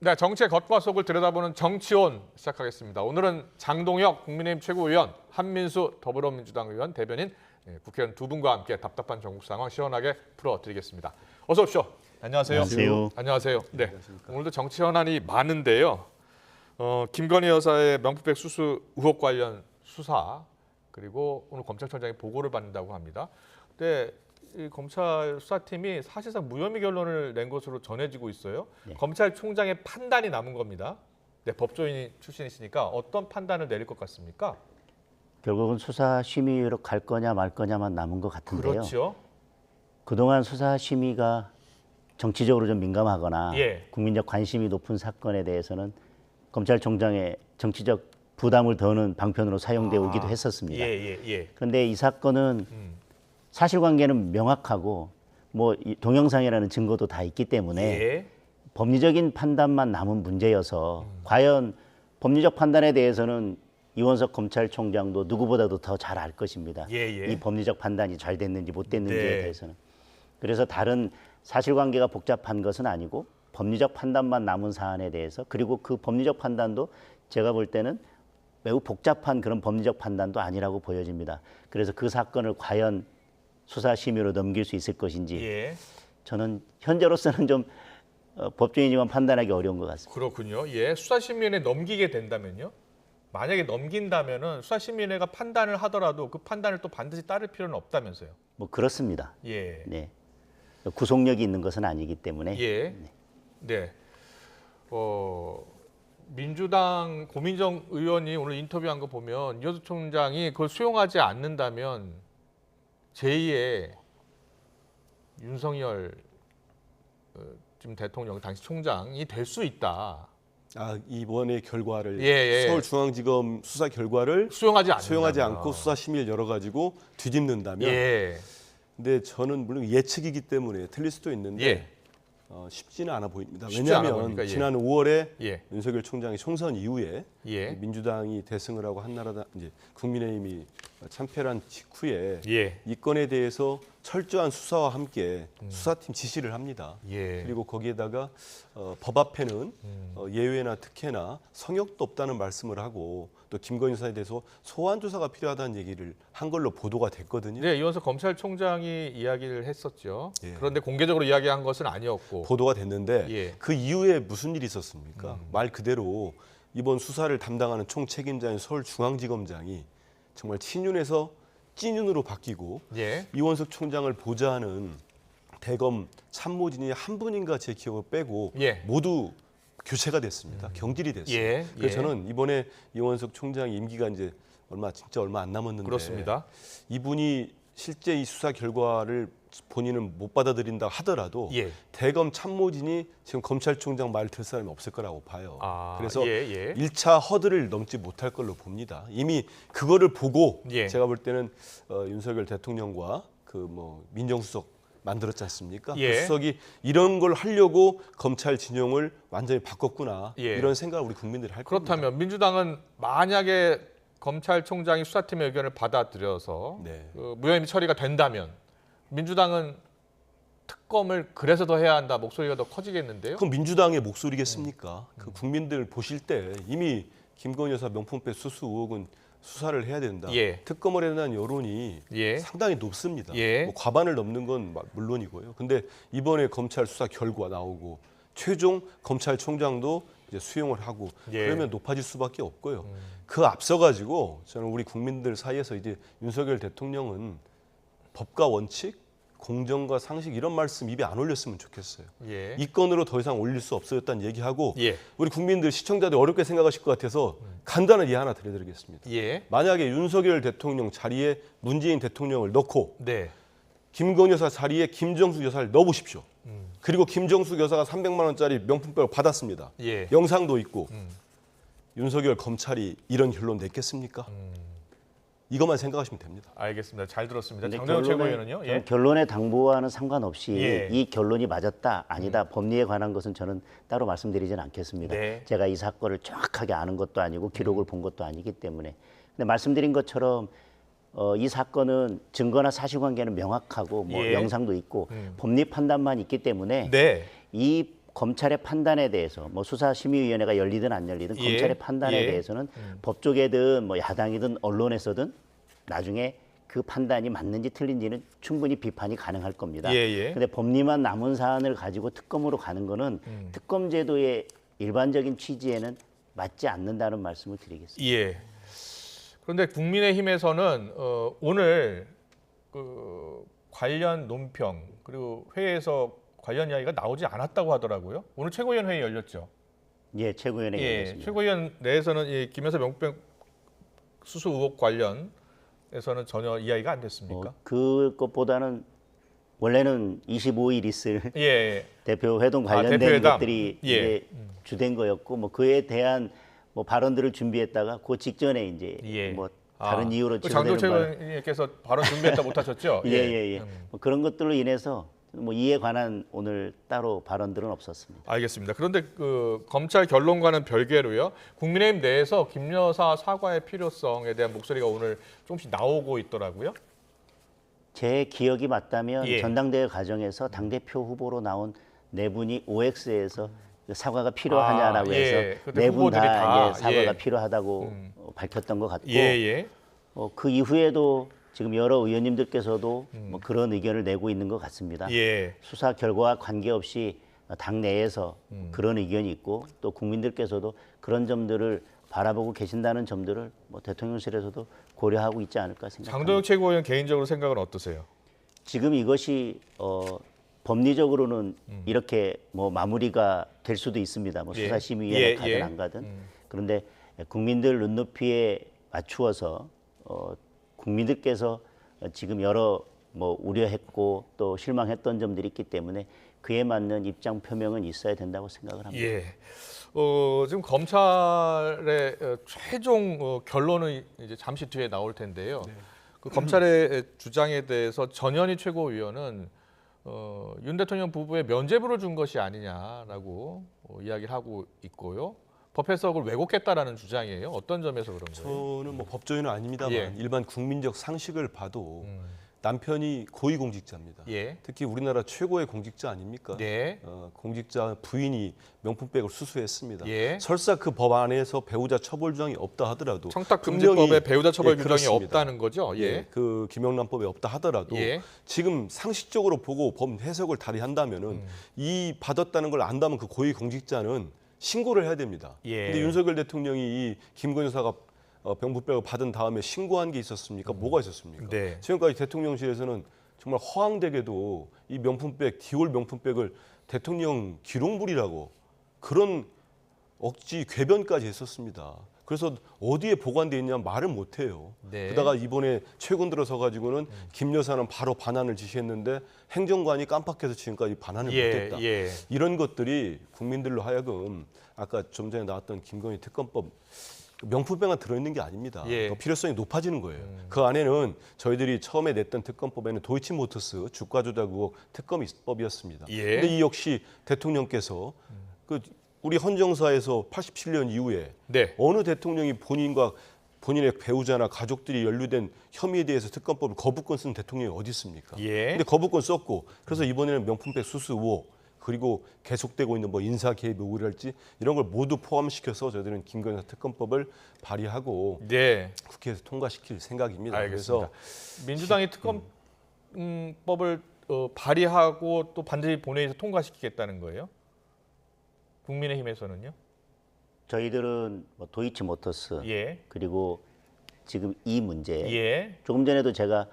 네, 정치의 겉과 속을 들여다보는 정치온 시작하겠습니다. 오늘은 장동혁 국민의힘 최고위원, 한민수 더불어민주당 의원, 대변인, 국회의원 두 분과 함께 답답한 전국 상황 시원하게 풀어드리겠습니다. 어서 오십시오. 안녕하세요. 안녕하세요. 안녕하세요. 네, 오늘도 정치 현안이 많은데요. 김건희 여사의 명품백 수수 의혹 관련 수사, 그리고 오늘 검찰청장이 보고를 받는다고 합니다. 근데 이 검찰 수사팀이 사실상 무혐의 결론을 낸 것으로 전해지고 있어요. 네. 검찰총장의 판단이 남은 겁니다. 네, 법조인 출신이시니까 어떤 판단을 내릴 것 같습니까? 결국은 수사 심의로 갈 거냐 말 거냐만 남은 것 같은데요. 그렇죠. 그동안 수사 심의가 정치적으로 좀 민감하거나 예. 국민적 관심이 높은 사건에 대해서는 검찰총장의 정치적 부담을 더는 방편으로 사용되어 오기도 했었습니다. 예. 그런데 이 사건은 사실관계는 명확하고 이 동영상이라는 증거도 다 있기 때문에 예. 법리적인 판단만 남은 문제여서 과연 법리적 판단에 대해서는 이원석 검찰총장도 누구보다도 더 잘 알 것입니다. 예. 이 법리적 판단이 잘 됐는지 못 됐는지에 네. 대해서는. 그래서 다른 사실관계가 복잡한 것은 아니고 법리적 판단만 남은 사안에 대해서, 그리고 그 법리적 판단도 제가 볼 때는 매우 복잡한 그런 법리적 판단도 아니라고 보여집니다. 그래서 그 사건을 과연 수사심의로 넘길 수 있을 것인지 예. 저는 현재로서는 좀 법조인이지만 판단하기 어려운 것 같습니다. 그렇군요. 예, 수사심의위원회 넘기게 된다면요? 만약에 넘긴다면은 수사심의위원회가 판단을 하더라도 그 판단을 또 반드시 따를 필요는 없다면서요? 그렇습니다. 예. 네. 구속력이 있는 것은 아니기 때문에. 예. 네. 민주당 고민정 의원이 오늘 인터뷰한 거 보면 이현수 총장이 그걸 수용하지 않는다면 제2의 윤석열 지금 대통령 당시 총장이 될 수 있다. 이번의 결과를 예. 서울중앙지검 수사 결과를 수용하지 않고 수사 심의를 열어가지고 뒤집는다면. 예. 근데 저는 물론 예측이기 때문에 틀릴 수도 있는데 예. 쉽지는 않아 보입니다. 쉽지 않아 왜냐하면 보입니까? 예. 지난 5월에 예. 윤석열 총장이 총선 이후에 예. 민주당이 대승을 하고 한나라당 이제 국민의힘이 참패한 직후에 예. 이 건에 대해서 철저한 수사와 함께 수사팀 지시를 합니다. 예. 그리고 거기에다가 법 앞에는 예외나 특혜나 성역도 없다는 말씀을 하고 또 김건희 여사에 대해서 소환 조사가 필요하다는 얘기를 한 걸로 보도가 됐거든요. 네, 이원석 검찰총장이 이야기를 했었죠. 예. 그런데 공개적으로 이야기한 것은 아니었고. 보도가 됐는데 예. 그 이후에 무슨 일이 있었습니까? 말 그대로 이번 수사를 담당하는 총책임자인 서울중앙지검장이 정말 친윤에서 찐윤으로 바뀌고 예. 이원석 총장을 보좌하는 대검 참모진이 한 분인가 제 기억을 빼고 예. 모두 교체가 됐습니다. 경질이 됐어요. 예. 그래서 저는 이번에 이원석 총장 임기가 이제 진짜 얼마 안 남았는데 그렇습니다. 이분이 실제 이 수사 결과를 본인은 못 받아들인다 하더라도 예. 대검 참모진이 지금 검찰총장 말 들 사람이 없을 거라고 봐요. 그래서 예. 1차 허들을 넘지 못할 걸로 봅니다. 이미 그거를 보고 예. 제가 볼 때는 윤석열 대통령과 민정수석 만들었지 않습니까? 예. 그 수석이 이런 걸 하려고 검찰 진영을 완전히 바꿨구나. 예. 이런 생각을 우리 국민들이 할 겁니다. 그렇다면 민주당은 만약에 검찰총장이 수사팀의 의견을 받아들여서 네. 무혐의 처리가 된다면 민주당은 특검을 그래서 더 해야 한다 목소리가 더 커지겠는데요? 그럼 민주당의 목소리겠습니까? 그 국민들 보실 때 이미 김건희 여사 명품백 수수 의혹은 수사를 해야 된다. 예. 특검을 해야 된다는 여론이 예. 상당히 높습니다. 예. 과반을 넘는 건 물론이고요. 근데 이번에 검찰 수사 결과 나오고 최종 검찰총장도 이제 수용을 하고 예. 그러면 높아질 수밖에 없고요. 그 앞서 가지고 저는 우리 국민들 사이에서 이제 윤석열 대통령은 법과 원칙, 공정과 상식 이런 말씀 입에 안 올렸으면 좋겠어요. 예. 이 건으로 더 이상 올릴 수 없어졌다는 얘기하고 예. 우리 국민들 시청자들 어렵게 생각하실 것 같아서 간단한 예 하나 드려드리겠습니다. 예. 만약에 윤석열 대통령 자리에 문재인 대통령을 넣고 네. 김건희 여사 자리에 김정숙 여사를 넣어보십시오. 그리고 김정숙 여사가 300만 원짜리 명품백을 받았습니다. 예. 영상도 있고 윤석열 검찰이 이런 결론 냈겠습니까? 이것만 생각하시면 됩니다. 알겠습니다. 잘 들었습니다. 근데 장동혁 최고위원은요? 예. 결론의 당부와는 상관없이 예. 이 결론이 맞았다 아니다 법리에 관한 것은 저는 따로 말씀드리지는 않겠습니다. 네. 제가 이 사건을 정확하게 아는 것도 아니고 기록을 본 것도 아니기 때문에. 근데 말씀드린 것처럼 이 사건은 증거나 사실관계는 명확하고 예. 영상도 있고 법리 판단만 있기 때문에 네. 이 검찰의 판단에 대해서 뭐 수사심의위원회가 열리든 안 열리든 예. 검찰의 판단에 예. 대해서는 법조계든 뭐 야당이든 언론에서든 나중에 그 판단이 맞는지 틀린지는 충분히 비판이 가능할 겁니다. 예. 근데 법리만 남은 사안을 가지고 특검으로 가는 거는 특검 제도의 일반적인 취지에는 맞지 않는다는 말씀을 드리겠습니다. 예. 그런데 국민의힘에서는 오늘 관련 논평 그리고 회의에서 관련 이야기가 나오지 않았다고 하더라고요. 오늘 최고위원 회의 열렸죠. 예, 최고위원회 예, 열렸습니다. 최고위원 내에서는 이 김여사 명품백 수수 의혹 관련에서는 전혀 이야기가 안 됐습니까? 그것보다는 원래는 25일 있을 예. 대표 회동 관련된 대표회담. 것들이 예. 이제 주된 거였고 뭐 그에 대한 뭐 발언들을 준비했다가 그 직전에 이제 예. 뭐 다른 이유로 장도 취소되는 발 최고위원께서 발언 준비했다 못하셨죠? 예. 뭐 그런 것들로 인해서 뭐 이에 관한 오늘 따로 발언들은 없었습니다. 알겠습니다. 그런데 그 검찰 결론과는 별개로요. 국민의힘 내에서 김 여사 사과의 필요성에 대한 목소리가 오늘 조금씩 나오고 있더라고요. 제 기억이 맞다면 예. 전당대회 과정에서 당대표 후보로 나온 네 분이 OX에서 사과가 필요하냐라고 예. 해서 그때 네 분 후보들이 다, 다 사과가 예. 필요하다고 밝혔던 것 같고 예. 그 이후에도 지금 여러 의원님들께서도 뭐 그런 의견을 내고 있는 것 같습니다. 예. 수사 결과와 관계없이 당 내에서 그런 의견이 있고 또 국민들께서도 그런 점들을 바라보고 계신다는 점들을 뭐 대통령실에서도 고려하고 있지 않을까 생각합니다. 장도영 최고위원 개인적으로 생각은 어떠세요? 지금 이것이 법리적으로는 이렇게 뭐 마무리가 될 수도 있습니다. 뭐 예. 수사심의위원회 예, 가든 예. 안 가든. 그런데 국민들 눈높이에 맞추어서 국민들께서 지금 여러 뭐 우려했고 또 실망했던 점들이 있기 때문에 그에 맞는 입장 표명은 있어야 된다고 생각을 합니다. 예. 지금 검찰의 최종 결론은 이제 잠시 뒤에 나올 텐데요. 그 검찰의 주장에 대해서 전현희 최고위원은 윤 대통령 부부의 면죄부를 준 것이 아니냐라고 이야기를 하고 있고요. 법 해석을 왜곡했다라는 주장이에요. 어떤 점에서 그런 거예요? 저는 뭐 법조인은 아닙니다만 예. 일반 국민적 상식을 봐도 남편이 고위공직자입니다. 예. 특히 우리나라 최고의 공직자 아닙니까? 네. 공직자 부인이 명품백을 수수했습니다. 예. 설사 그 법 안에서 배우자 처벌 조항이 없다 하더라도 청탁금지법에 분명히, 배우자 처벌 예, 규정이 그렇습니다. 없다는 거죠. 예. 그 김영란법에 없다 하더라도 예. 지금 상식적으로 보고 법 해석을 다리한다면은 이 받았다는 걸 안다면 그 고위공직자는 신고를 해야 됩니다. 예. 근데 윤석열 대통령이 이 김건희 여사가 병부백을 받은 다음에 신고한 게 있었습니까? 뭐가 있었습니까? 네. 지금까지 대통령실에서는 정말 허황되게도 이 명품백, 디올 명품백을 대통령 기록물이라고 그런 억지 궤변까지 했었습니다. 그래서 어디에 보관돼 있냐 말을 못 해요. 네. 그러다가 이번에 최근 들어서 가지고는 김 여사는 바로 반환을 지시했는데 행정관이 깜빡해서 지금까지 반환을 못했다. 예. 이런 것들이 국민들로 하여금 아까 좀 전에 나왔던 김건희 특검법 명품백만 들어있는 게 아닙니다. 예. 더 필요성이 높아지는 거예요. 그 안에는 저희들이 처음에 냈던 특검법에는 도이치모터스 주가 조작 의혹 특검법이었습니다. 예. 근데 이 역시 대통령께서 그 우리 헌정사에서 87년 이후에 네. 어느 대통령이 본인과 본인의 배우자나 가족들이 연루된 혐의에 대해서 특검법을 거부권 쓴 대통령이 어디 있습니까? 예. 근데 거부권 썼고 그래서 이번에는 명품백 수수 의혹 그리고 계속되고 있는 뭐 인사 개입 의혹이랄지 이런 걸 모두 포함시켜서 저희들은 김건희 여사 특검법을 발의하고 네. 국회에서 통과시킬 생각입니다. 알겠습니다. 민주당이 특검법을 발의하고 또 반드시 본회의에서 통과시키겠다는 거예요? 국민의힘에서는요? 저희들은 뭐 도이치모터스 예. 그리고 지금 이 문제 예. 조금 전에도 제가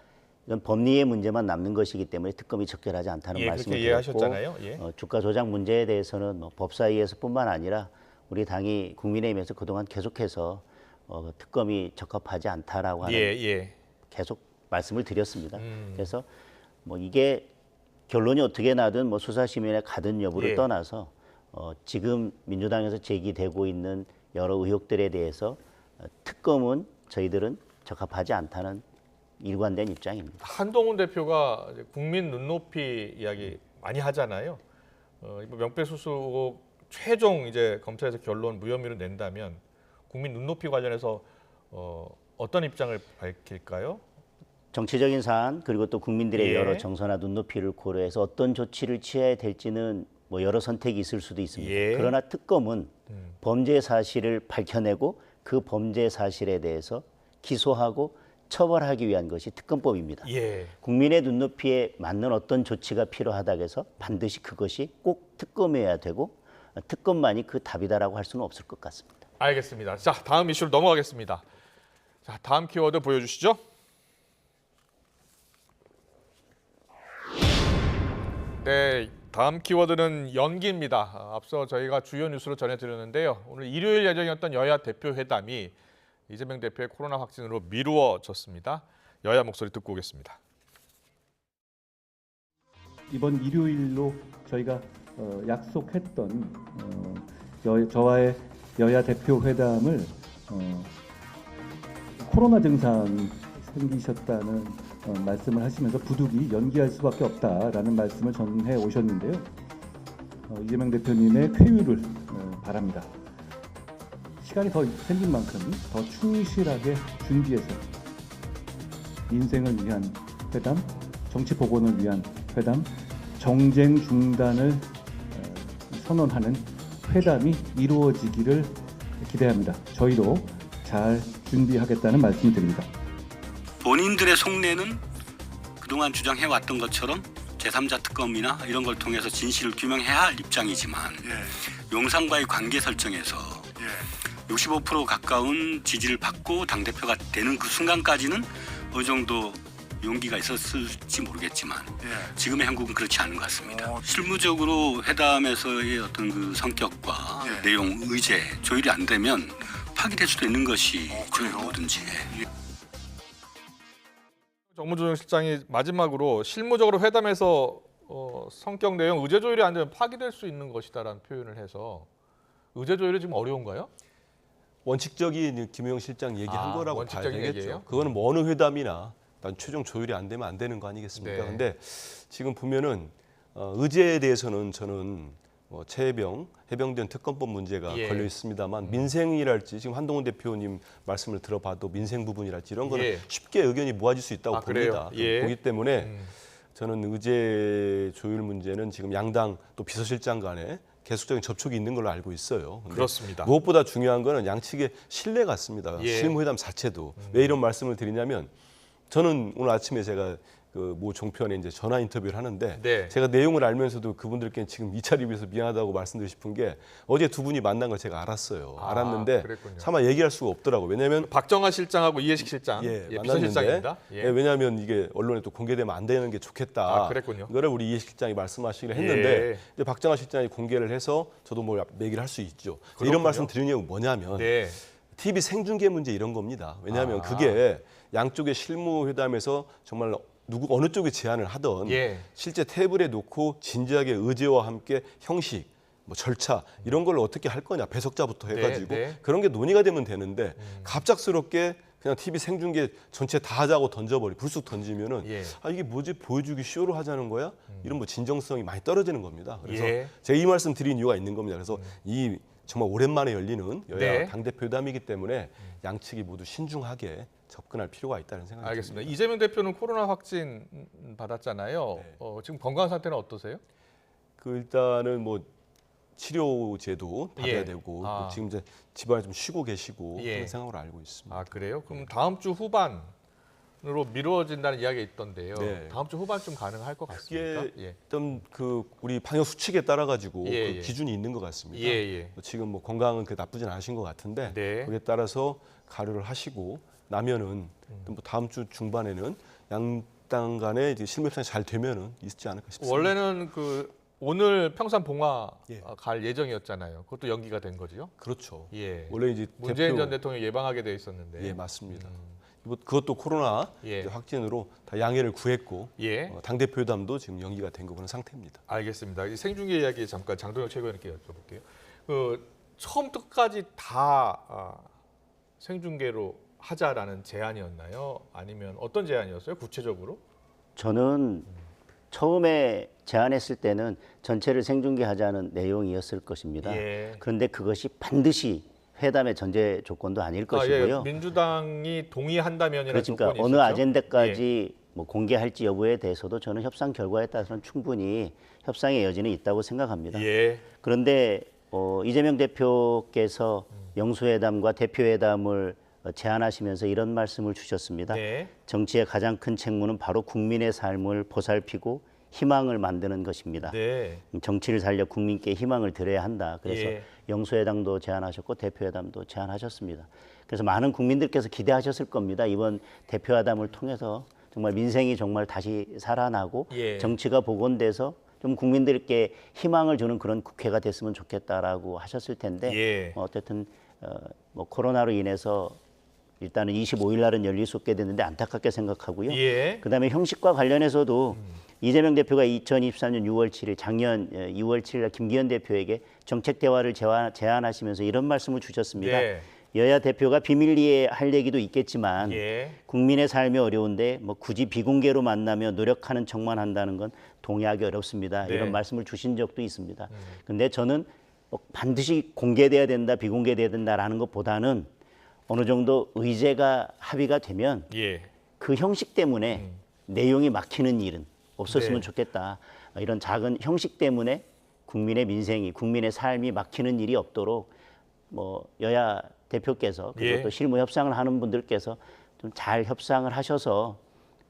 이건 법리의 문제만 남는 것이기 때문에 특검이 적절하지 않다는 예, 말씀을 그렇게 드렸고 이해하셨잖아요. 예. 주가 조작 문제에 대해서는 뭐 법사위에서뿐만 아니라 우리 당이 국민의힘에서 그동안 계속해서 특검이 적합하지 않다라고 하는 예. 계속 말씀을 드렸습니다. 그래서 뭐 이게 결론이 어떻게 나든 뭐 수사심의에 가든 여부를 예. 떠나서 지금 민주당에서 제기되고 있는 여러 의혹들에 대해서 특검은 저희들은 적합하지 않다는 일관된 입장입니다. 한동훈 대표가 이제 국민 눈높이 이야기 많이 하잖아요. 이번 명백 수수 의혹 최종 이제 검찰에서 결론 무혐의로 낸다면 국민 눈높이 관련해서 어떤 입장을 밝힐까요? 정치적인 사안 그리고 또 국민들의 예. 여러 정서나 눈높이를 고려해서 어떤 조치를 취해야 될지는 뭐 여러 선택이 있을 수도 있습니다. 예. 그러나 특검은 범죄 사실을 밝혀내고 그 범죄 사실에 대해서 기소하고 처벌하기 위한 것이 특검법입니다. 예. 국민의 눈높이에 맞는 어떤 조치가 필요하다고 해서 반드시 그것이 꼭 특검이어야 되고 특검만이 그 답이다라고 할 수는 없을 것 같습니다. 알겠습니다. 자, 다음 이슈로 넘어가겠습니다. 자, 다음 키워드 보여주시죠. 네, 다음 키워드는 연기입니다. 앞서 저희가 주요 뉴스로 전해드렸는데요. 오늘 일요일 예정이었던 여야 대표 회담이 이재명 대표의 코로나 확진으로 미루어졌습니다. 여야 목소리 듣고 오겠습니다. 이번 일요일로 저희가 약속했던 저와의 여야 대표 회담을 코로나 증상이 생기셨다는 말씀을 하시면서 부득이 연기할 수밖에 없다라는 말씀을 전해 오셨는데요. 이재명 대표님의 쾌유를 바랍니다. 시간이 더 생긴 만큼 더 충실하게 준비해서 민생을 위한 회담, 정치 복원을 위한 회담, 정쟁 중단을 선언하는 회담이 이루어지기를 기대합니다. 저희도 잘 준비하겠다는 말씀을 드립니다. 본인들의 속내는 그동안 주장해왔던 것처럼 제3자 특검이나 이런 걸 통해서 진실을 규명해야 할 입장이지만 용산과의 관계 설정에서 65% 가까운 지지를 받고 당대표가 되는 그 순간까지는 어느 정도 용기가 있었을지 모르겠지만 지금의 한국은 그렇지 않은 것 같습니다. 실무적으로 회담에서의 어떤 그 성격과 내용, 의제 조율이 안 되면 파기될 수도 있는 것이 뭐든지. 정무조정실장이 마지막으로 실무적으로 회담에서 성격 내용 의제 조율이 안 되면 파기될 수 있는 것이다라는 표현을 해서 의제 조율이 지금 어려운가요? 원칙적인 김우영 실장 얘기한 거라고 봐야 원칙적인 되겠죠. 얘기예요? 그거는 뭐 어느 회담이나 일단 최종 조율이 안 되면 안 되는 거 아니겠습니까? 네. 근데 지금 보면은 의제에 대해서는 저는 최혜병, 해병대원 특검법 문제가 예. 걸려 있습니다만 민생이랄지 지금 한동훈 대표님 말씀을 들어봐도 민생 부분이랄지 이런 거는 예. 쉽게 의견이 모아질 수 있다고 봅니다. 그래요? 예. 보기 때문에 저는 의제 조율 문제는 지금 양당 또 비서실장 간에 계속적인 접촉이 있는 걸로 알고 있어요. 근데 그렇습니다. 무엇보다 중요한 거는 양측의 신뢰 같습니다. 예. 실무회담 자체도. 왜 이런 말씀을 드리냐면 저는 오늘 아침에 제가 그 모 종편에 이제 전화 인터뷰를 하는데 네. 제가 내용을 알면서도 그분들께 지금 2차 리뷰에서 미안하다고 말씀드리고 싶은 게 어제 두 분이 만난 걸 제가 알았어요. 알았는데 그랬군요. 차마 얘기할 수가 없더라고요. 왜냐하면 박정환 실장하고 이해식 실장, 만났는데 비서실장입니다. 왜냐하면 이게 언론에 또 공개되면 안 되는 게 좋겠다. 그랬군요. 이거를 우리 이해식 실장이 말씀하시기를 했는데 예. 이제 박정환 실장이 공개를 해서 저도 뭐 얘기를 할 수 있죠. 그렇군요. 이런 말씀 드리는 이유가 뭐냐면 네. TV 생중계 문제 이런 겁니다. 왜냐하면 그게 양쪽의 실무 회담에서 정말 누구 어느 쪽이 제안을 하던 예. 실제 테이블에 놓고 진지하게 의제와 함께 형식, 뭐 절차 이런 걸 어떻게 할 거냐 배석자부터 해가지고 네. 그런 게 논의가 되면 되는데 갑작스럽게 그냥 TV 생중계 전체 다 하자고 불쑥 던지면은 예. 이게 뭐지 보여주기 쇼로 하자는 거야? 이런 뭐 진정성이 많이 떨어지는 겁니다. 그래서 예. 제가 이 말씀 드린 이유가 있는 겁니다. 그래서 이 정말 오랜만에 열리는 여야 네. 당대표 회담이기 때문에 양측이 모두 신중하게 접근할 필요가 있다는 생각이 알겠습니다. 듭니다. 이재명 대표는 코로나 확진 받았잖아요. 네. 지금 건강 상태는 어떠세요? 그 일단은 뭐 치료제도 받아야 예. 되고 아. 지금 이제 집안에 좀 쉬고 계시고 예. 그런 생각으로 알고 있습니다. 아 그래요? 그럼 다음 주 후반으로 미루어진다는 이야기가 있던데요. 네. 다음 주 후반쯤 가능할 것 같습니까? 그게 예. 일단 그 우리 방역 수칙에 따라 가지고 예, 그 예. 기준이 있는 것 같습니다. 예. 지금 뭐 건강은 그 나쁘진 않으신 것 같은데 네. 거기에 따라서 가료를 하시고 나면은 뭐 다음 주 중반에는 양당 간에 이제 실무 협상이 잘 되면은 있지 않을까 싶습니다. 원래는 그 오늘 평산 봉화 예. 갈 예정이었잖아요. 그것도 연기가 된 거죠. 그렇죠. 예. 원래 이제 문재인 전 대통령이 예방하게 돼 있었는데. 예 맞습니다. 그것도 코로나 예. 이제 확진으로 다 양해를 구했고 예. 당대표 회담도 지금 연기가 된 거 그런 상태입니다. 알겠습니다. 이 생중계 이야기 잠깐 장동혁 최고위원께 여쭤볼게요. 그 처음부터 끝까지 다 생중계로 하자라는 제안이었나요? 아니면 어떤 제안이었어요? 구체적으로? 저는 처음에 제안했을 때는 전체를 생중계하자는 내용이었을 것입니다. 예. 그런데 그것이 반드시 회담의 전제 조건도 아닐 것이고요. 민주당이 동의한다면이라는 그러니까 조건이 어느 있었죠? 아젠다까지 뭐 공개할지 여부에 대해서도 저는 협상 결과에 따라서는 충분히 협상의 여지는 있다고 생각합니다. 예. 그런데 이재명 대표께서 영수회담과 대표회담을 제안하시면서 이런 말씀을 주셨습니다. 네. 정치의 가장 큰 책무는 바로 국민의 삶을 보살피고 희망을 만드는 것입니다. 네. 정치를 살려 국민께 희망을 드려야 한다. 그래서 예. 영수회담도 제안하셨고 대표회담도 제안하셨습니다. 그래서 많은 국민들께서 기대하셨을 겁니다. 이번 대표회담을 통해서 정말 민생이 정말 다시 살아나고 예. 정치가 복원돼서 좀 국민들께 희망을 주는 그런 국회가 됐으면 좋겠다라고 하셨을 텐데 예. 어쨌든 뭐 코로나로 인해서 일단은 25일 날은 열릴 수 없게 됐는데 안타깝게 생각하고요. 예. 그다음에 형식과 관련해서도 이재명 대표가 2023년 6월 7일 작년 2월 7일 날 김기현 대표에게 정책 대화를 제안하시면서 이런 말씀을 주셨습니다. 네. 여야 대표가 비밀리에 할 얘기도 있겠지만 예. 국민의 삶이 어려운데 뭐 굳이 비공개로 만나며 노력하는 척만 한다는 건 동의하기 어렵습니다. 네. 이런 말씀을 주신 적도 있습니다. 근데 저는 뭐 반드시 공개돼야 된다, 비공개돼야 된다라는 것보다는 어느 정도 의제가 합의가 되면 예. 그 형식 때문에 내용이 막히는 일은 없었으면 네. 좋겠다. 이런 작은 형식 때문에 국민의 민생이, 국민의 삶이 막히는 일이 없도록 뭐 여야 대표께서 그리고 예. 또 실무 협상을 하는 분들께서 좀 잘 협상을 하셔서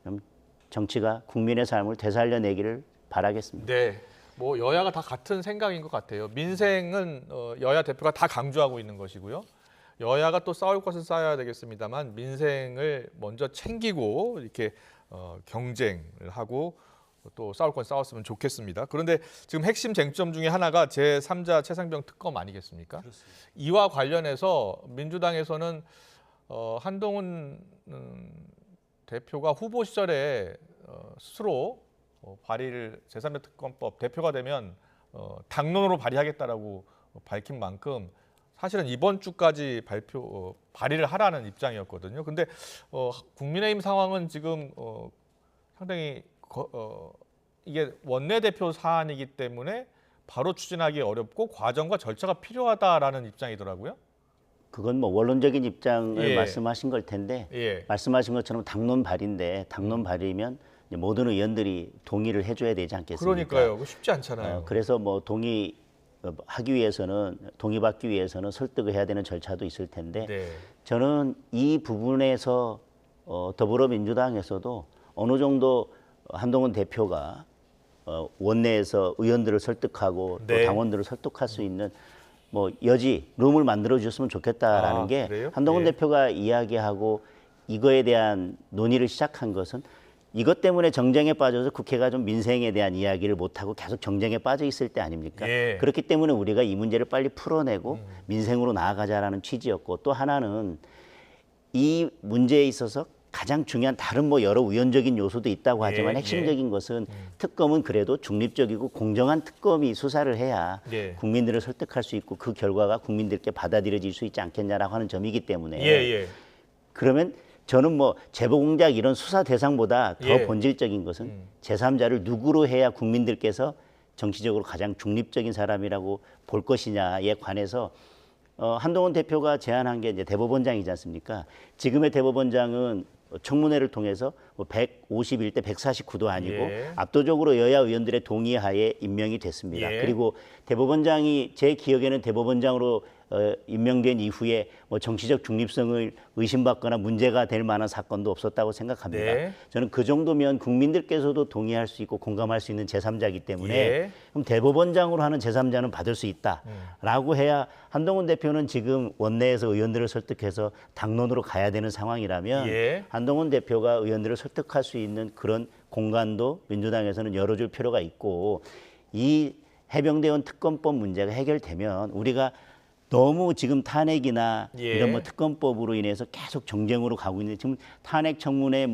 좀 정치가 국민의 삶을 되살려내기를 바라겠습니다. 네. 뭐 여야가 다 같은 생각인 것 같아요. 민생은 여야 대표가 다 강조하고 있는 것이고요. 여야가 또 싸울 것은 싸워야 되겠습니다만 민생을 먼저 챙기고 이렇게 경쟁을 하고 또 싸울 건 싸웠으면 좋겠습니다. 그런데 지금 핵심 쟁점 중에 하나가 제3자 최상병 특검 아니겠습니까? 그렇습니다. 이와 관련해서 민주당에서는 한동훈 대표가 후보 시절에 스스로 발의를 제3자 특검법 대표가 되면 당론으로 발의하겠다라고 밝힌 만큼 사실은 이번 주까지 발의를 하라는 입장이었거든요. 근데 국민의힘 상황은 지금 상당히 이게 원내대표 사안이기 때문에 바로 추진하기 어렵고 과정과 절차가 필요하다라는 입장이더라고요. 그건 뭐 원론적인 입장을 예. 말씀하신 걸 텐데 예. 말씀하신 것처럼 당론 발의인데 당론 발의면 이제 모든 의원들이 동의를 해줘야 되지 않겠습니까? 그러니까요. 그거 쉽지 않잖아요. 그래서 뭐 동의하기 위해서는 동의받기 위해서는 설득을 해야 되는 절차도 있을 텐데 네. 저는 이 부분에서 더불어민주당에서도 어느 정도 한동훈 대표가 원내에서 의원들을 설득하고 네. 또 당원들을 설득할 수 있는 뭐 룸을 만들어 주셨으면 좋겠다라는 게 그래요? 한동훈 예. 대표가 이야기하고 이거에 대한 논의를 시작한 것은 이것 때문에 정쟁에 빠져서 국회가 좀 민생에 대한 이야기를 못하고 계속 정쟁에 빠져 있을 때 아닙니까? 예. 그렇기 때문에 우리가 이 문제를 빨리 풀어내고 민생으로 나아가자라는 취지였고 또 하나는 이 문제에 있어서 가장 중요한 다른 뭐 여러 우연적인 요소도 있다고 하지만 예, 핵심적인 것은 특검은 그래도 중립적이고 공정한 특검이 수사를 해야 예. 국민들을 설득할 수 있고 그 결과가 국민들께 받아들여질 수 있지 않겠냐라고 하는 점이기 때문에 예. 그러면 저는 뭐 제보공작 이런 수사 대상보다 더 예. 본질적인 것은 제3자를 누구로 해야 국민들께서 정치적으로 가장 중립적인 사람이라고 볼 것이냐에 관해서 한동훈 대표가 제안한 게 이제 대법원장이지 않습니까? 지금의 대법원장은 청문회를 통해서 151대 149도 아니고 예. 압도적으로 여야 의원들의 동의하에 임명이 됐습니다. 예. 그리고 대법원장이 제 기억에는 대법원장으로 임명된 이후에 뭐 정치적 중립성을 의심받거나 문제가 될 만한 사건도 없었다고 생각합니다. 네. 저는 그 정도면 국민들께서도 동의할 수 있고 공감할 수 있는 제3자이기 때문에 예. 그럼 대법원장으로 하는 제3자는 받을 수 있다라고 해야 한동훈 대표는 지금 원내에서 의원들을 설득해서 당론으로 가야 되는 상황이라면 예. 한동훈 대표가 의원들을 설득할 수 있는 그런 공간도 민주당에서는 열어줄 필요가 있고 이 해병대원 특검법 문제가 해결되면 우리가 너무 지금 탄핵이나 예. 이런 뭐 특검법으로 인해서 계속 정쟁으로 가고 있는 지금 탄핵 청문회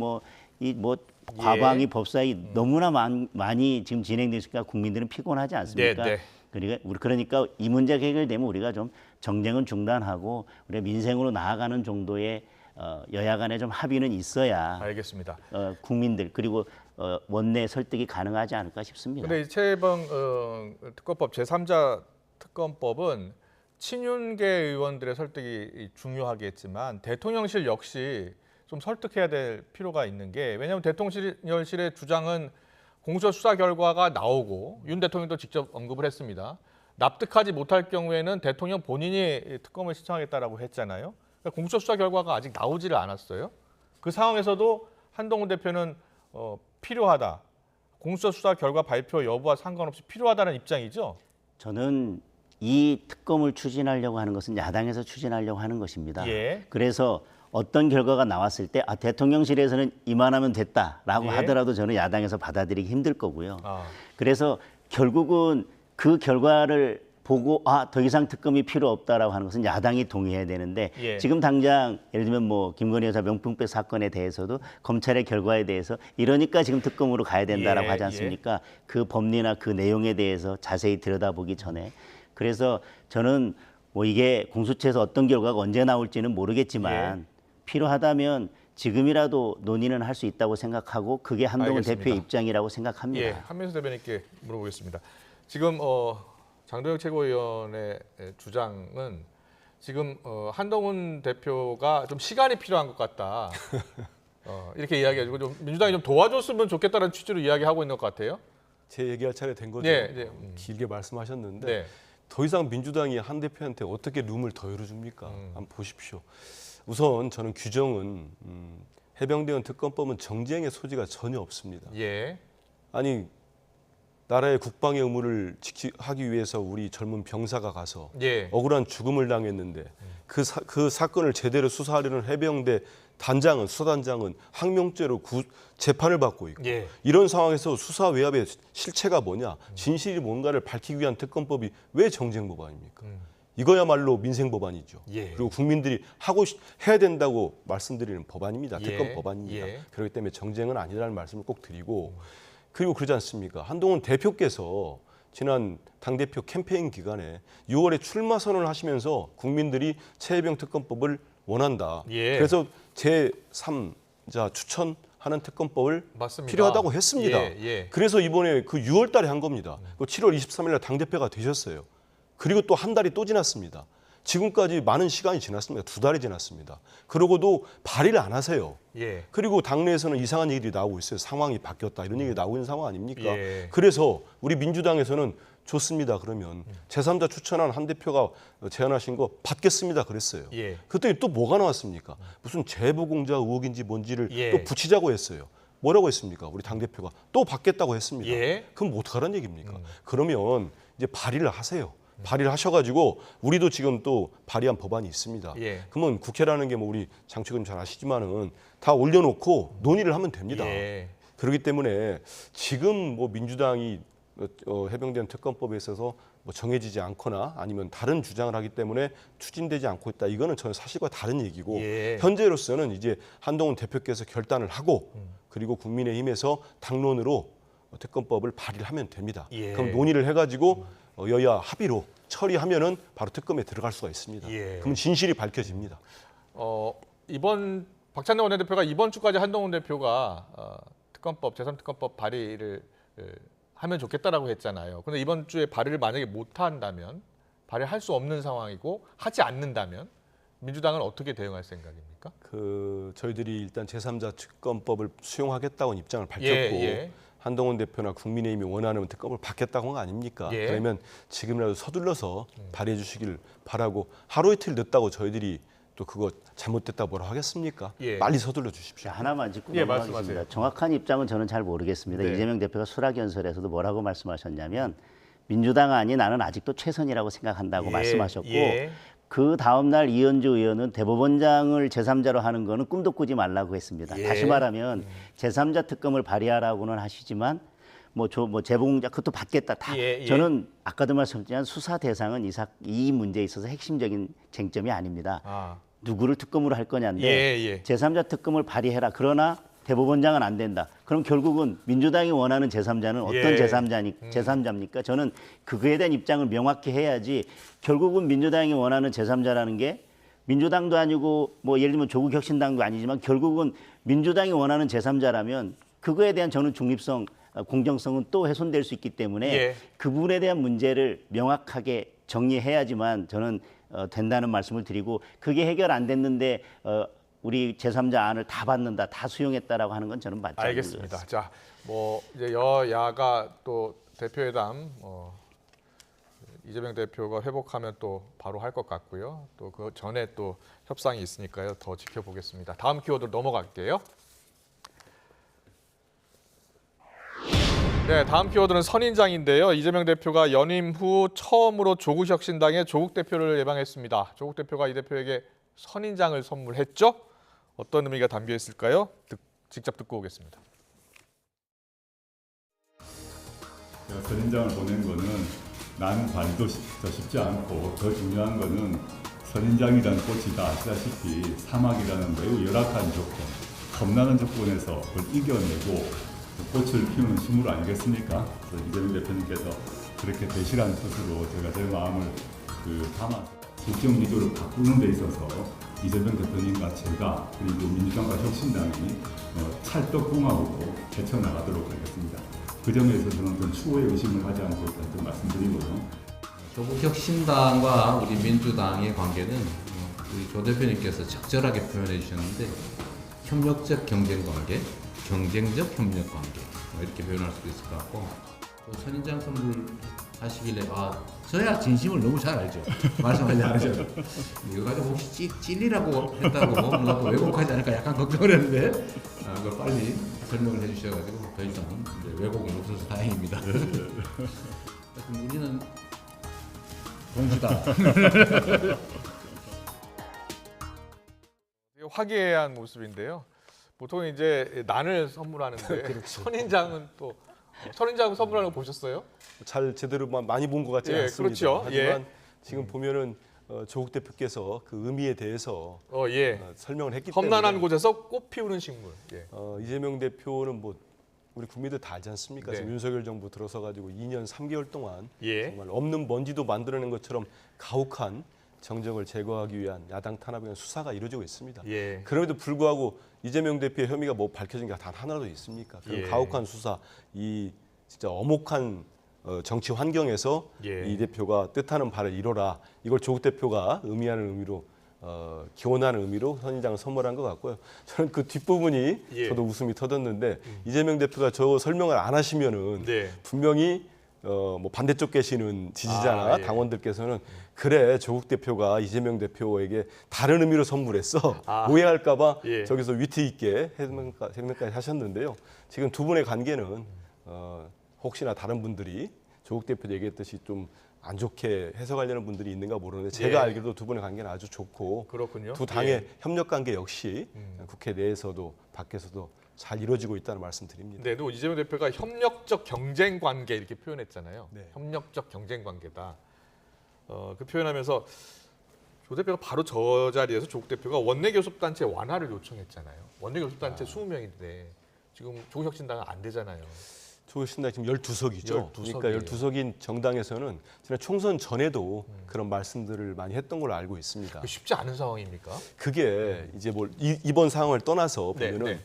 과방위 법사위 너무나 많이 지금 진행되니까 국민들은 피곤하지 않습니까? 네. 그러니까 이 문제가 해결되면 우리가 좀 정쟁은 중단하고 우리가 민생으로 나아가는 정도의 여야 간에 좀 합의는 있어야 알겠습니다. 국민들 그리고 원내 설득이 가능하지 않을까 싶습니다. 근데 이 최혜병 특검법 제3자 특검법은 친윤계 의원들의 설득이 중요하겠지만 대통령실 역시 좀 설득해야 될 필요가 있는 게 왜냐하면 대통령실의 주장은 공수처 수사 결과가 나오고 윤 대통령도 직접 언급을 했습니다. 납득하지 못할 경우에는 대통령 본인이 특검을 신청하겠다라고 했잖아요. 그러니까 공수처 수사 결과가 아직 나오지를 않았어요. 그 상황에서도 한동훈 대표는 필요하다. 공수처 수사 결과 발표 여부와 상관없이 필요하다는 입장이죠. 저는 이 특검을 추진하려고 하는 것은 야당에서 추진하려고 하는 것입니다. 예. 그래서 어떤 결과가 나왔을 때 대통령실에서는 이만하면 됐다라고 예. 하더라도 저는 야당에서 받아들이기 힘들 거고요. 아. 그래서 결국은 그 결과를 보고 더 이상 특검이 필요 없다라고 하는 것은 야당이 동의해야 되는데 예. 지금 당장 예를 들면 뭐 김건희 여사 명품백 사건에 대해서도 검찰의 결과에 대해서 이러니까 지금 특검으로 가야 된다라고 예, 하지 않습니까? 그 법리나 그 내용에 대해서 자세히 들여다보기 전에 그래서 저는 뭐 이게 공수처에서 어떤 결과가 언제 나올지는 모르겠지만 필요하다면 지금이라도 논의는 할 수 있다고 생각하고 그게 한동훈 알겠습니다. 대표의 입장이라고 생각합니다. 예, 한민수 대변인께 물어보겠습니다. 지금 장도영 최고위원의 주장은 지금 한동훈 대표가 좀 시간이 필요한 것 같다. 이렇게 이야기해주고 좀 민주당이 좀 도와줬으면 좋겠다는 취지로 이야기하고 있는 것 같아요. 제 얘기할 차례 된 거죠. 네, 네. 길게 말씀하셨는데 네. 더 이상 민주당이 한 대표한테 어떻게 룸을 더 열어줍니까? 한번 보십시오. 우선 저는 규정은 해병대원 특검법은 정쟁의 소지가 전혀 없습니다. 예. 아니 나라의 국방의 의무를 하기 위해서 우리 젊은 병사가 가서 예. 억울한 죽음을 당했는데 그 사건을 제대로 수사하려는 해병대 단장은 수사단장은 항명죄로 재판을 받고 있고 예. 이런 상황에서 수사 외압의 실체가 뭐냐 진실이 뭔가를 밝히기 위한 특검법이 왜 정쟁법안입니까? 이거야말로 민생법안이죠. 예. 그리고 국민들이 해야 된다고 말씀드리는 법안입니다. 예. 특검법안입니다. 예. 그렇기 때문에 정쟁은 아니라는 말씀을 꼭 드리고 그리고 그러지 않습니까? 한동훈 대표께서 지난 당대표 캠페인 기간에 6월에 출마 선언을 하시면서 국민들이 최혜병 특검법을 원한다. 예. 그래서 제3자 추천하는 특검법을 맞습니다. 필요하다고 했습니다. 예, 예. 그래서 이번에 그 6월 달에 한 겁니다. 그 7월 23일 날 당대표가 되셨어요. 그리고 또 한 달이 또 지났습니다. 지금까지 많은 시간이 지났습니다. 2달이 지났습니다. 그러고도 발의를 안 하세요. 예. 그리고 당내에서는 이상한 얘기들이 나오고 있어요. 상황이 바뀌었다 이런 얘기 나오고 있는 상황 아닙니까? 예. 그래서 우리 민주당에서는 좋습니다. 그러면 제3자 추천한 한 대표가 제안하신 거 받겠습니다. 그랬어요. 예. 그때 또 뭐가 나왔습니까? 무슨 제보공자 의혹인지 뭔지를 예. 또 붙이자고 했어요. 뭐라고 했습니까? 우리 당대표가 또 받겠다고 했습니다. 예. 그럼 뭐 어떡하라는 얘기입니까? 그러면 이제 발의를 하세요. 발의를 하셔가지고 우리도 지금 또 발의한 법안이 있습니다. 예. 그러면 국회라는 게 뭐 우리 장 최고님 잘 아시지만은 다 올려놓고 논의를 하면 됩니다. 예. 그렇기 때문에 지금 뭐 민주당이 해병대원 특검법에 있어서 뭐 정해지지 않거나 아니면 다른 주장을 하기 때문에 추진되지 않고 있다. 이거는 저는 사실과 다른 얘기고 예. 현재로서는 이제 한동훈 대표께서 결단을 하고 그리고 국민의힘에서 당론으로 특검법을 발의를 하면 됩니다. 예. 그럼 논의를 해가지고 여야 합의로 처리하면은 바로 특검에 들어갈 수가 있습니다. 예. 그럼 진실이 밝혀집니다. 이번 박찬대 원내대표가 이번 주까지 한동훈 대표가 특검법 제3특검법 발의를 하면 좋겠다라고 했잖아요. 그런데 이번 주에 발의를 만약에 못 한다면 발의할 수 없는 상황이고 하지 않는다면 민주당은 어떻게 대응할 생각입니까? 저희들이 일단 제3자 특검법을 수용하겠다고 입장을 밝혔고 예. 한동훈 대표나 국민의힘이 원하는 특검을 받겠다고 한 거 아닙니까? 예. 그러면 지금이라도 서둘러서 발의해 주시길 바라고 하루 이틀 늦다고 저희들이 또 그거 잘못됐다고 뭐라 하겠습니까? 예. 빨리 서둘러 주십시오. 하나만 짚고 예, 넘어가겠습니다. 말씀하세요. 정확한 입장은 저는 잘 모르겠습니다. 네. 이재명 대표가 수락연설에서도 뭐라고 말씀하셨냐면 민주당 아니 나는 아직도 최선이라고 생각한다고 예, 말씀하셨고 예. 그 다음 날 이현주 의원은 대법원장을 제3자로 하는 거는 꿈도 꾸지 말라고 했습니다. 예. 다시 말하면 제3자 특검을 발의하라고는 하시지만 제보공자 그것도 받겠다. 다 예, 예. 저는 아까도 말씀드렸지만 수사 대상은 이 문제에 있어서 핵심적인 쟁점이 아닙니다. 누구를 특검으로 할 거냐인데 예. 제3자 특검을 발의해라. 그러나 대법원장은 안 된다. 그럼 결국은 민주당이 원하는 제3자는 어떤 예. 제3자입니까? 저는 그거에 대한 입장을 명확히 해야지 결국은 민주당이 원하는 제3자라는 게 민주당도 아니고 뭐 예를 들면 조국혁신당도 아니지만 결국은 민주당이 원하는 제3자라면 그거에 대한 저는 중립성, 공정성은 또 훼손될 수 있기 때문에 예. 그 부분에 대한 문제를 명확하게 정리해야지만 저는 된다는 말씀을 드리고 그게 해결 안 됐는데 우리 제3자 안을 다 받는다, 다 수용했다라고 하는 건 저는 맞지 않는 알겠습니다. 것 자, 뭐 이제 여야가 또 대표회담 이재명 대표가 회복하면 또 바로 할 것 같고요. 또 그 전에 또 협상이 있으니까요. 더 지켜보겠습니다. 다음 키워드 넘어갈게요. 네, 다음 키워드는 선인장인데요. 이재명 대표가 연임 후 처음으로 조국혁신당의 조국 대표를 예방했습니다. 조국 대표가 이 대표에게 선인장을 선물했죠. 어떤 의미가 담겨 있을까요? 직접 듣고 오겠습니다. 제가 선인장을 보낸 거는 나는 관리도 더 쉽지 않고 더 중요한 거는 선인장이라는 꽃이 다 아시다시피 사막이라는 매우 열악한 조건, 겁나는 조건에서 그걸 이겨내고 꽃을 피우는 식물 아니겠습니까? 그래서 이재명 대표님께서 그렇게 대실한 뜻으로 제가 제 마음을 담아서 국정 기조를 바꾸는 데 있어서 이재명 대표님과 제가 그리고 민주당과 혁신당이 찰떡궁합으로 헤쳐나가도록 하겠습니다. 그 점에 있어서는 좀 추후에 의심을 하지 않고 일단 좀 말씀드리고요. 조국혁신당과 우리 민주당의 관계는 우리 조 대표님께서 적절하게 표현해 주셨는데 협력적 경쟁관계, 경쟁적 협력관계 이렇게 표현할 수도 있을 것 같고 또 선인장 선물 하시길래 저야 진심을 너무 잘 알죠. 말씀하지 않으셔도 이거 가지고 혹시 찔리라고 했다고 뭔가 또 왜곡하지 않을까 약간 걱정을 했는데 그걸 빨리 설명을 해주셔가지고 더 이상 이제 왜곡이 없어서 다행입니다. 우리는 동시다. 화기애애한 모습인데요. 보통 이제 난을 선물하는데 그렇죠. 선인장은 또 선인장 선물하는 거 보셨어요? 잘 제대로 많이 본 것 같지 예, 않습니다. 그렇죠. 하지만 예. 지금 보면은 조국 대표께서 그 의미에 대해서 예. 설명을 했기 험난한 때문에 곳에서 꽃 피우는 식물. 예. 이재명 대표는 뭐 우리 국민들 다 알지 않습니까? 네. 지금 윤석열 정부 들어서 가지고 2년 3개월 동안 예. 정말 없는 먼지도 만들어낸 것처럼 가혹한 정적을 제거하기 위한 야당 탄압에 대한 수사가 이루어지고 있습니다. 예. 그럼에도 불구하고 이재명 대표의 혐의가 뭐 밝혀진 게 단 하나도 있습니까? 그런 예. 가혹한 수사, 이 진짜 엄혹한 정치 환경에서 예. 이 대표가 뜻하는 바를 이뤄라. 이걸 조국 대표가 의미하는 의미로 기원하는 의미로 선인장을 선물한 것 같고요. 저는 그 뒷부분이 예. 저도 웃음이 터졌는데 이재명 대표가 저 설명을 안 하시면은 네. 분명히 뭐 반대쪽 계시는 지지자나 예. 당원들께서는 그래 조국 대표가 이재명 대표에게 다른 의미로 선물했어 아. 오해할까봐 예. 저기서 위트 있게 해명까지 하셨는데요. 지금 두 분의 관계는 혹시나 다른 분들이 조국 대표 얘기했듯이 좀 안 좋게 해석하려는 분들이 있는가 모르는데 제가 예. 알기로도 두 분의 관계는 아주 좋고 그렇군요. 두 당의 예. 협력 관계 역시 국회 내에서도 밖에서도 잘 이루어지고 있다는 말씀드립니다. 네, 또 이재명 대표가 협력적 경쟁 관계 이렇게 표현했잖아요. 네. 협력적 경쟁 관계다. 그 표현하면서 조 대표가 바로 저 자리에서 조국 대표가 원내 교섭단체 완화를 요청했잖아요. 원내 교섭단체 20명인데 지금 조국혁신당은 안 되잖아요. 조국신당 지금 12석이죠. 12석이에요. 그러니까 12석인 정당에서는 지난 총선 전에도 그런 말씀들을 많이 했던 걸로 알고 있습니다. 쉽지 않은 상황입니까? 그게 이제 뭘 이번 상황을 떠나서 네, 보면은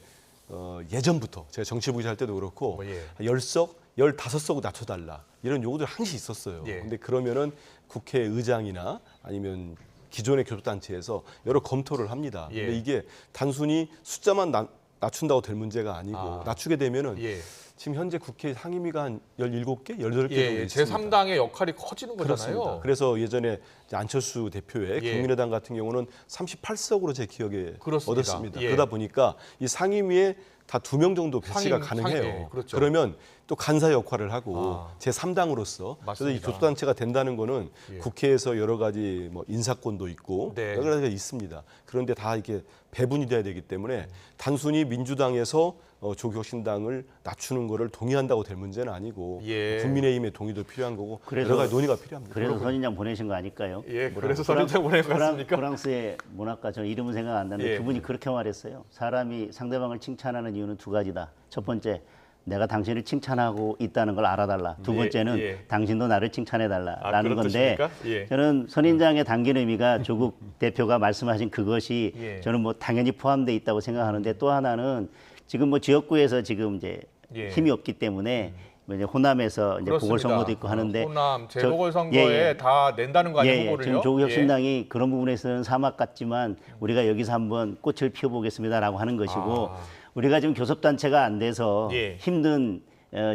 네. 예전부터 제가 정치부기 할 때도 그렇고 예. 10석, 15석 낮춰달라 이런 요구들 항시 있었어요. 예. 근데 그러면은 국회의장이나 아니면 기존의 교섭단체에서 여러 검토를 합니다. 예. 근데 이게 단순히 숫자만 낮춘다고 될 문제가 아니고 낮추게 되면은 예. 지금 현재 국회 상임위가 한 17개, 18개 정도 예, 있습니다. 제3당의 역할이 커지는 거잖아요. 그렇습니다. 그래서 예전에 이제 안철수 대표의 예. 국민의당 같은 경우는 38석으로 제 기억에 그렇습니다. 얻었습니다. 예. 그러다 보니까 이 상임위에 다 2명 정도 배치가 가능해요. 예, 그렇죠. 그러면 또 간사 역할을 하고 아. 제3당으로서 그래서 이 맞습니다. 교섭단체가 된다는 거는 예. 국회에서 여러 가지 뭐 인사권도 있고 네. 여러 가지가 있습니다. 그런데 다 이렇게 배분이 돼야 되기 때문에 단순히 민주당에서 조국혁신당을 낮추는 거를 동의한다고 될 문제는 아니고 예. 국민의힘의 동의도 필요한 거고 그래서- 여러 가지 논의가 필요합니다. 그래서 선인장 보내신 거 아닐까요? 예, 그래서 선인장 보낸 것 같습니까? 프랑스의 문학가 저는 이름은 생각 안 나는데 예. 그분이 그렇게 말했어요. 사람이 상대방을 칭찬하는 이유는 두 가지다. 첫 번째, 내가 당신을 칭찬하고 있다는 걸 알아달라. 두 예, 번째는 예. 당신도 나를 칭찬해달라라는 그런 건데 뜻입니까? 예. 저는 선인장의 담긴 의미가 조국 대표가 말씀하신 그것이 예. 저는 뭐 당연히 포함되어 있다고 생각하는데 또 하나는 지금 뭐 지역구에서 지금 이제 예. 힘이 없기 때문에 이제 호남에서 이제 보궐선거도 있고 하는데 호남 저- 재보궐선거에 예, 예. 다 낸다는 거 아니에요, 후보를요? 지금 조국 예. 혁신당이 그런 부분에서는 사막 같지만 우리가 여기서 한번 꽃을 피워보겠습니다라고 하는 것이고 아. 우리가 지금 교섭단체가 안 돼서 예. 힘든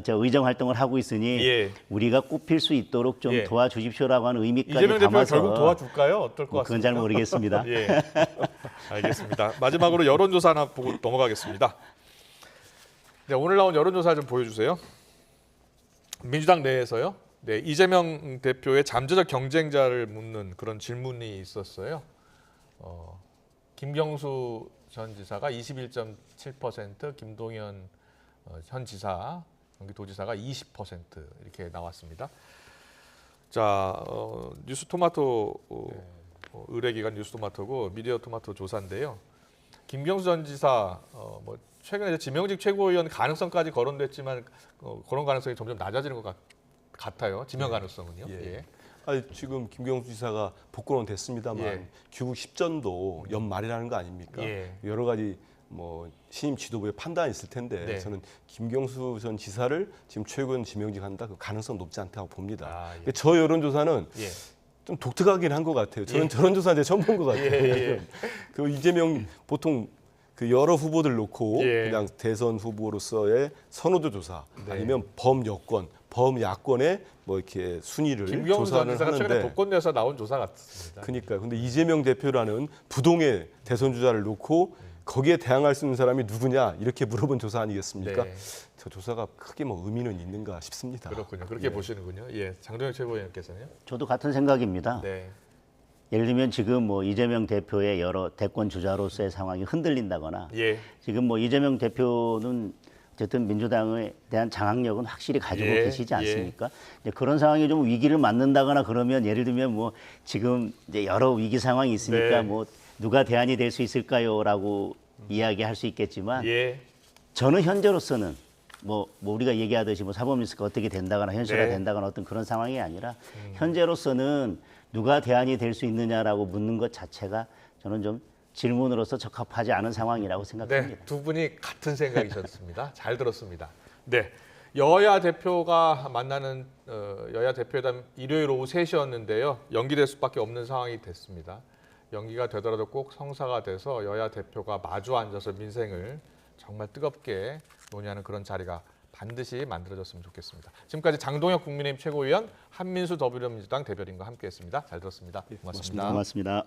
저 의정 활동을 하고 있으니 예. 우리가 꽃필 수 있도록 좀 예. 도와주십시오라고 하는 의미까지 이재명 대표가 담아서 결국 도와줄까요? 어떨 것 뭐 그건 잘 같습니까? 모르겠습니다. 예, 알겠습니다. 마지막으로 여론조사 하나 보고 넘어가겠습니다. 네, 오늘 나온 여론조사 좀 보여주세요. 민주당 내에서요. 네, 이재명 대표의 잠재적 경쟁자를 묻는 그런 질문이 있었어요. 김경수 전 지사가 21.7%, 김동연 현 지사, 경기도지사가 20% 이렇게 나왔습니다. 자, 뉴스토마토 의뢰기관 뉴스토마토고 미디어토마토 조사인데요. 김경수 전 지사 뭐 최근에 지명직 최고위원 가능성까지 거론됐지만 그런 가능성이 점점 낮아지는 것 같아요. 지명 가능성은요. 예. 아니, 지금 김경수 지사가 복권은 됐습니다만 예. 귀국 10전도 연말이라는 거 아닙니까? 예. 여러 가지 뭐 신임 지도부의 판단이 있을 텐데 네. 저는 김경수 전 지사를 지금 최고위원 지명직 한다 그 가능성 높지 않다고 봅니다. 아, 예. 근데 저 여론조사는 예. 좀 독특하긴 한 것 같아요. 저는 예. 저런 조사 이제 처음 본 것 같아요. 예. 그 이재명 보통 그 여러 후보들 놓고 예. 그냥 대선 후보로서의 선호도 조사 네. 아니면 범여권, 범야권의 뭐 이렇게 순위를 김경수 전 조사를 지사가 최근에 하는데 복권 내서 나온 조사 같습니다. 그러니까요. 근데 이재명 대표라는 부동의 대선 주자를 놓고 거기에 대항할 수 있는 사람이 누구냐 이렇게 물어본 조사 아니겠습니까? 네. 저 조사가 크게 뭐 의미는 있는가 싶습니다. 그렇군요. 그렇게 예. 보시는군요. 예, 장동혁 최고위원께서는요. 저도 같은 생각입니다. 네. 예를 들면 지금 뭐 이재명 대표의 여러 대권 주자로서의 상황이 흔들린다거나 예. 지금 뭐 이재명 대표는 어쨌든 민주당에 대한 장악력은 확실히 가지고 예, 계시지 예. 않습니까? 이제 그런 상황이 좀 위기를 맞는다거나 그러면 예를 들면 뭐 지금 이제 여러 위기 상황이 있으니까 네. 뭐 누가 대안이 될 수 있을까요라고 이야기할 수 있겠지만 예. 저는 현재로서는 뭐 우리가 얘기하듯이 뭐 사법 리스크가 어떻게 된다거나 현실화 네. 된다거나 어떤 그런 상황이 아니라 현재로서는 누가 대안이 될 수 있느냐라고 묻는 것 자체가 저는 좀 질문으로서 적합하지 않은 상황이라고 생각합니다. 네, 두 분이 같은 생각이셨습니다. 잘 들었습니다. 네, 여야 대표가 만나는 여야 대표회담 일요일 오후 3시였는데요. 연기될 수밖에 없는 상황이 됐습니다. 연기가 되더라도 꼭 성사가 돼서 여야 대표가 마주 앉아서 민생을 정말 뜨겁게 논의하는 그런 자리가 반드시 만들어졌으면 좋겠습니다. 지금까지 장동혁 국민의힘 최고위원, 한민수 더불어민주당 대변인과 함께했습니다. 잘 들었습니다. 고맙습니다. 고맙습니다.